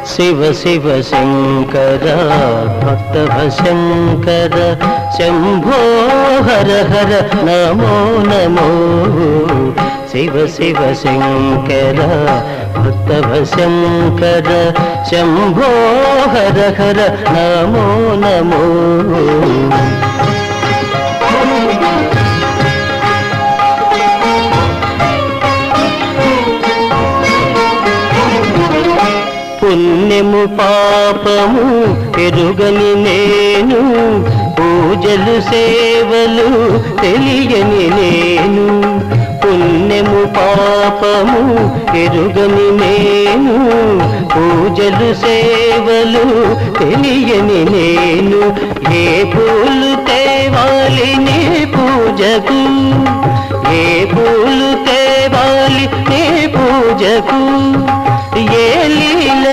శివ శివ శంకర భక్తవ శంకర శంభో హర హర నమో నమో శివ శివ శంకర భక్తవ శంకర శంభో హర హర నమో నమో పుణ్యము పాపము ఎరుగని నేను పూజలు సేవలు తెలియని నేను పుణ్యము పాపము ఎరుగని నేను పూజలు సేవలు తెలియని నేను ఏ పూలు తేవాలి నీ పూజకు ఏ పూలు తేవాలి నీ పూజకు ఏ లీల